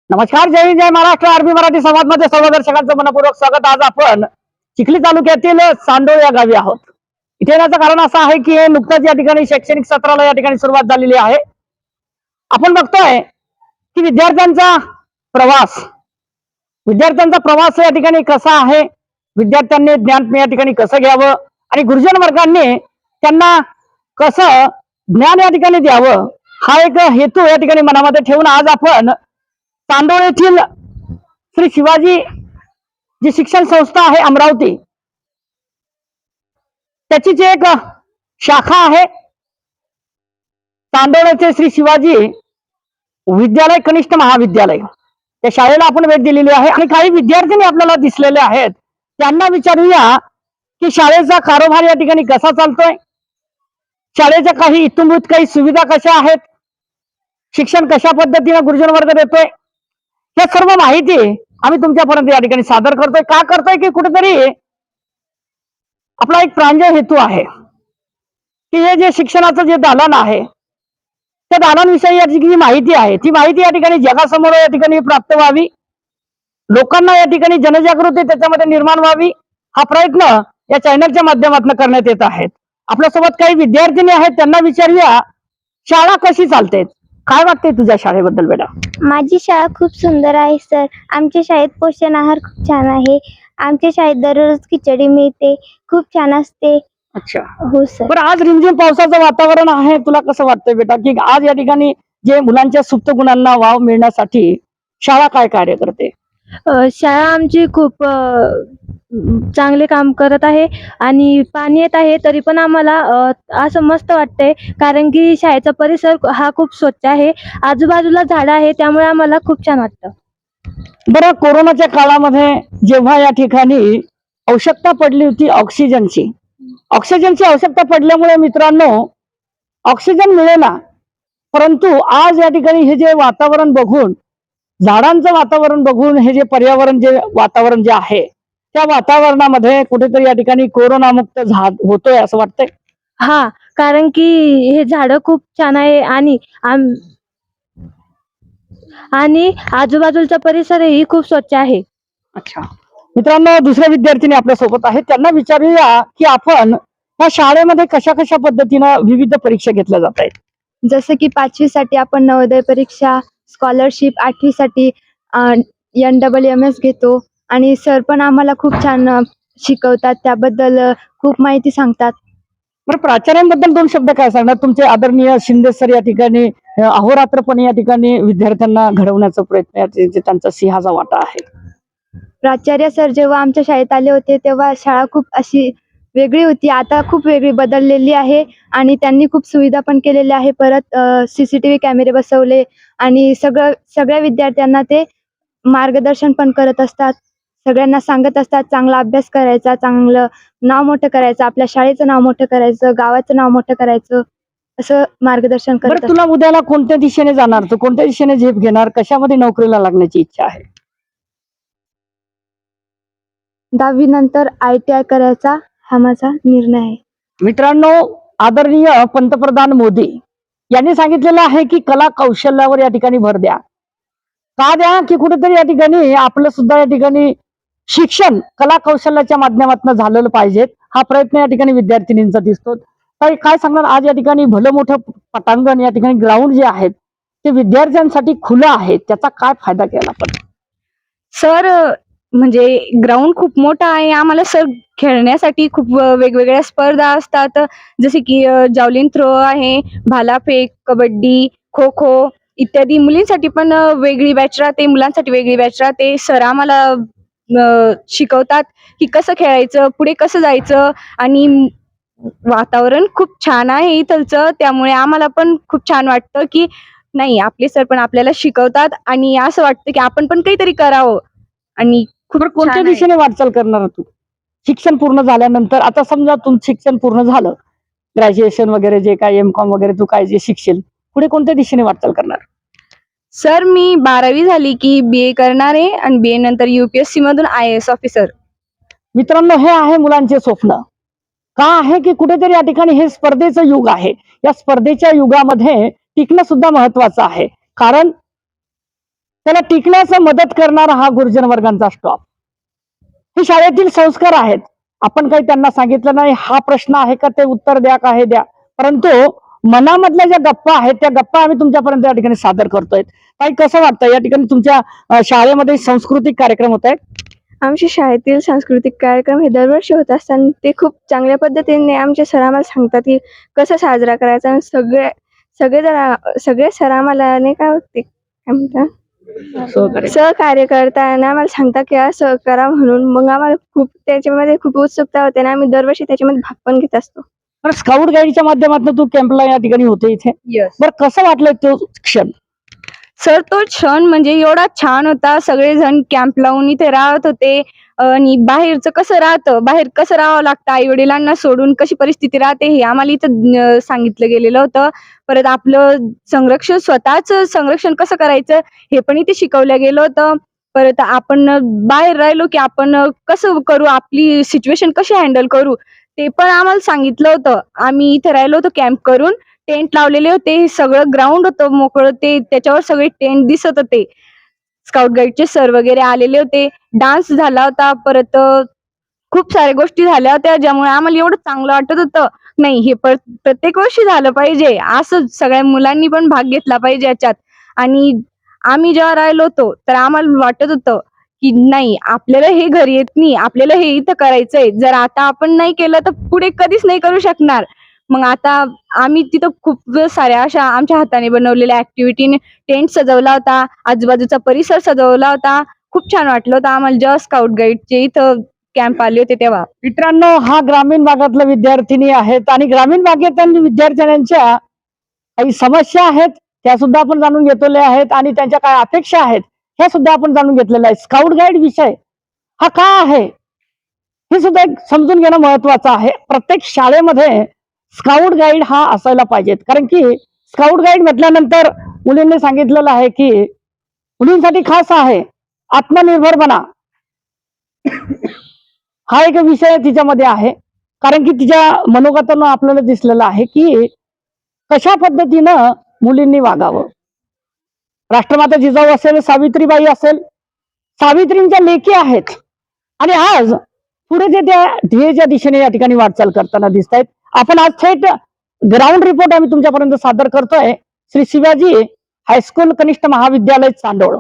नमस्कार, जय हिंद, जय महाराष्ट्र. आरबी मराठी संवादमध्ये सर्व दर्शकांचं मनपूर्वक स्वागत. आज आपण चिखली तालुक्यातील सांडोळ या गावी आहोत. इथे येण्याचं कारण असं आहे की नुकतंच या ठिकाणी शैक्षणिक सत्राला या ठिकाणी सुरुवात झालेली आहे. आपण बघतोय की विद्यार्थ्यांचा प्रवास या ठिकाणी कसा आहे, विद्यार्थ्यांनी ज्ञान या ठिकाणी कसं घ्यावं आणि गुरुजन वर्गांनी त्यांना कसं ज्ञान या ठिकाणी द्यावं, हा एक हेतू या ठिकाणी मनामध्ये ठेवून आज आपण तांदोळ येथील श्री शिवाजी जी शिक्षण संस्था आहे अमरावती, त्याची जी एक शाखा आहे तांदोळ येथे श्री शिवाजी विद्यालय कनिष्ठ महाविद्यालय, त्या शाळेला आपण भेट दिलेली आहे आणि काही विद्यार्थी आपल्याला दिसलेले आहेत. त्यांना विचारूया की शाळेचा कारभार या ठिकाणी कसा चालतोय, शाळेच्या काही इत्थंभूत काही सुविधा कशा आहेत, शिक्षण कशा पद्धतीने गुरुजन वर्ग देतोय, हे सर्व माहिती आम्ही तुमच्यापर्यंत या ठिकाणी सादर करतोय. का करतोय की कुठेतरी आपला एक प्रांजळ हेतू आहे की हे जे शिक्षणाचं जे दालन आहे त्या दालनाविषयी याची जी माहिती आहे ती माहिती या ठिकाणी जगासमोर या ठिकाणी प्राप्त व्हावी, लोकांना या ठिकाणी जनजागृती त्याच्यामध्ये निर्माण व्हावी, हा प्रयत्न या चॅनलच्या माध्यमातून करण्यात येत आहेत. आपल्यासोबत काही विद्यार्थिनी आहेत, त्यांना विचारूया शाळा कशी चालते, काय वाटते तुझ्या शाळेबद्दल बेटा? माझी शाळा खूप सुंदर आहे सर. आमच्या शाळेत पोषण आहार खूप छान आहे. आमच्या शाळेत दररोज खिचडी मिळते, खूप छान असते. अच्छा, हो सर. बरं, आज रिमझिम पावसाचं वातावरण आहे, तुला कसं वाटतंय बेटा की आज या ठिकाणी जे मुलांच्या सुप्त गुणांना वाव मिळण्यासाठी शाळा काय कार्य करते? शाळा आमची खूप चांगले काम करत आहे आणि पाणी येत आहे तरी पण आम्हाला असं मस्त वाटतंय, कारण की शाळेचा परिसर हा खूप स्वच्छ आहे, आजूबाजूला झाडं आहे, त्यामुळे आम्हाला खूप छान वाटतं. बरं, कोरोनाच्या काळामध्ये जेव्हा या ठिकाणी आवश्यकता पडली होती ऑक्सिजनची आवश्यकता पडल्यामुळे मित्रांनो ऑक्सिजन मिळेना, परंतु आज या ठिकाणी हे जे वातावरण बघून, झाडांचं वातावरण बघून, हे जे पर्यावरण जे वातावरण जे आहे त्या वातावरणामध्ये कुठेतरी या ठिकाणी कोरोना मुक्त होतोय असं वाटतंय. हा, कारण की हे झाडं खूप छान आहे आणि आजूबाजूचा परिसरही खूप स्वच्छ आहे. अच्छा मित्रांनो, दुसऱ्या विद्यार्थ्यांनी आपल्या सोबत आहेत, त्यांना विचारूया की आपण या शाळेमध्ये कशा कशा पद्धतीनं विविध परीक्षा घेतल्या जात आहेत? जसं की 5वी साठी आपण नवोदय परीक्षा, स्कॉलरशिप, 8वी साठी NWMS घेतो आणि सर पण आम्हाला खूप छान शिकवतात, त्याबद्दल खूप माहिती सांगतात. बरं, प्राचार्यांबद्दल दोन शब्द काय सांगणार? तुमचे आदरणीय शिंदे सर या ठिकाणी अहोरात्रपणे या ठिकाणी विद्यार्थ्यांना घडवण्याचा प्रयत्न त्यांचा सिंहाचा वाटा आहे. प्राचार्य सर जेव्हा आमच्या शाळेत आले होते तेव्हा शाळा खूप अशी वेगळी होती, आता खूप वेगळी बदललेली आहे आणि त्यांनी खूप सुविधा पण केलेल्या आहे. परत CCTV कॅमेरे बसवले आणि सगळ्या विद्यार्थ्यांना ते मार्गदर्शन पण करत असतात, सगळ्यांना सांगत असतात चांगला अभ्यास करायचा, चांगलं नाव मोठं करायचं, आपल्या शाळेचं नाव मोठं करायचं, गावाचं नाव मोठं करायचं, असं मार्गदर्शन करत बरं, तुला उद्याला कोणत्या दिशेने जाणार, तू कोणत्या दिशेने झेप घेणार, कशामध्ये नोकरीला लागण्याची इच्छा आहे? 10वी नंतर ITI करायचा हा माझा निर्णय आहे. मित्रांनो, आदरणीय पंतप्रधान मोदी यांनी सांगितलेलं आहे की कला कौशल्यावर या ठिकाणी भर द्या. का द्या की कुठेतरी या ठिकाणी आपलं सुद्धा या ठिकाणी शिक्षण कला कौशल्याच्या माध्यमातून झालेलं पाहिजे, हा प्रयत्न या ठिकाणी विद्यार्थिनींचा दिसतो. तर काय सांगणार, आज या ठिकाणी भलं मोठं पटांगण या ठिकाणी ग्राउंड जे आहेत ते विद्यार्थ्यांसाठी खुलं आहे, त्याचा काय फायदा केला पण? सर, म्हणजे ग्राउंड खूप मोठा आहे, आम्हाला सर खेळण्यासाठी खूप वेगवेगळ्या स्पर्धा असतात, जसे की जावलिन थ्रो आहे, भालाफेक, कबड्डी, खो खो इत्यादी. मुलींसाठी पण वेगळी बॅच राहते, मुलांसाठी वेगळी बॅच राहते. सर आम्हाला शिकवतात की कसं खेळायचं, पुढे कसं जायचं, आणि वातावरण खूप छान आहे इथलचं, त्यामुळे आम्हाला पण खूप छान वाटतं की नाही, आपले सर पण आपल्याला शिकवतात आणि असं वाटतं की आपण पण काहीतरी करावं. आणि खूप कोणत्या छान आहे. दिशेने वाटचाल करणार तू शिक्षण पूर्ण झाल्यानंतर? आता समजा तुमचं शिक्षण पूर्ण झालं, ग्रॅज्युएशन वगैरे जे काय MCOM वगैरे तू काय जे शिकशील, पुढे कोणत्या दिशेने वाटचाल करणार? सर, मी 12वी झाली की BA करणार आहे आणि BA नंतर UPSC मधून IAS ऑफिसर. मित्रांनो, हे आहे मुलांचे स्वप्न. का आहे की कुठेतरी या ठिकाणी हे स्पर्धेचं युग आहे, या स्पर्धेच्या युगामध्ये टिकणं सुद्धा महत्वाचं आहे, कारण त्याला टिकण्यास मदत करणारा हा गुरुजन वर्गांचा स्टॉप. हे शाळेतील संस्कार आहेत. आपण काही त्यांना सांगितलं नाही हा प्रश्न आहे का ते उत्तर द्या का हे द्या, परंतु मनामधल्या ज्या गप्पा आहेत त्या गप्पा आम्ही तुमच्यापर्यंत या ठिकाणी सादर करतोय. काही कसं वाटतं या ठिकाणी तुमच्या शाळेमध्ये सांस्कृतिक कार्यक्रम होत आहेत? आमच्या शाळेतील सांस्कृतिक कार्यक्रम हे दरवर्षी होत असतात. ते खूप चांगल्या पद्धतीने आमचे सर आम्हाला सांगतात की कसं साजरा करायचा. आणि सगळे सर आम्हाला नाही का ते काय म्हणतात सहकार्य करताना आम्हाला सांगतात की असं करा म्हणून. मग आम्हाला खूप त्याच्यामध्ये खूप उत्सुकता होते आणि आम्ही दरवर्षी त्याच्यामध्ये भाग पण घेत असतो. स्काउट गाईडच्या माध्यमातून तू कॅम्पला या ठिकाणी होते इथे. बरं कसं वाटलं तो क्षण? सर तो क्षण म्हणजे एवढा छान होता. सगळेजण कॅम्प लावून इथे राहत होते आणि बाहेरचं कसं राहतं, बाहेर कसं राहावं लागतं, आई वडिलांना सोडून कशी परिस्थिती राहते हे आम्हाला इथं सांगितलं गेलेलं होतं. परत आपलं स्वतःच संरक्षण कसं करायचं हे पण इथे शिकवलं गेलं होतं. परत आपण बाहेर राहिलो की आपण कसं करू, आपली सिच्युएशन कशी हँडल करू ते पण आम्हाला सांगितलं होतं. आम्ही इथे राहिलो होतो कॅम्प करून. टेंट लावलेले होते, सगळं ग्राउंड होतं मोकळं, ते त्याच्यावर सगळे टेंट दिसत होते. स्काउट गाईडचे सर वगैरे आलेले होते. डान्स झाला होता. परत खूप साऱ्या गोष्टी झाल्या होत्या ज्यामुळे आम्हाला एवढं चांगलं वाटत होतं. नाही हे प्रत्येक वर्षी झालं पाहिजे, असं सगळ्या मुलांनी पण भाग घेतला पाहिजे याच्यात. आणि आम्ही जेव्हा राहिलो होतो तर आम्हाला वाटत होतं की नाही आपल्याला हे घरी येत नाही, आपल्याला हे इथं करायचंय. जर आता आपण नाही केलं तर पुढे कधीच नाही करू शकणार. मग आता आम्ही तिथं खूप साऱ्या अशा आमच्या हाताने बनवलेल्या ऍक्टिव्हिटीने टेंट सजवला होता, आजूबाजूचा परिसर सजवला होता. खूप छान वाटलं होतं आम्हाला जेव्हा स्काउट गाईडचे इथं कॅम्प आले होते तेव्हा. मित्रांनो हा ग्रामीण भागातल्या विद्यार्थिनी आहेत आणि ग्रामीण भागातील विद्यार्थ्यांच्या काही समस्या आहेत त्या सुद्धा आपण जाणून घेतलेल्या आहेत आणि त्यांच्या काय अपेक्षा आहेत हे सुद्धा आपण जाणून घेतलेलं आहे. स्काउट गाईड विषय हा का आहे हे सुद्धा एक समजून घेणं महत्वाचं आहे. प्रत्येक शाळेमध्ये स्काउट गाईड हा असायला पाहिजेत, कारण की स्काउट गाईड म्हटल्यानंतर मुलींनी सांगितलेलं आहे की मुलींसाठी खास आहे आत्मनिर्भरपणा हा एक विषय तिच्यामध्ये आहे. कारण की तिच्या मनोगतानं आपल्याला दिसलेलं आहे की कशा पद्धतीनं मुलींनी वागावं. राष्ट्रमाता जिजाऊ असेल, सावित्रीबाई असेल, सावित्रींच्या लेकी आहेत आणि आज पुढे जे त्या ध्येयाच्या दिशेने या ठिकाणी वाटचाल करताना दिसत आहेत. आपण आज थेट ग्राउंड रिपोर्ट आम्ही तुमच्यापर्यंत सादर करतोय श्री शिवाजी हायस्कूल कनिष्ठ महाविद्यालय चांदोळ.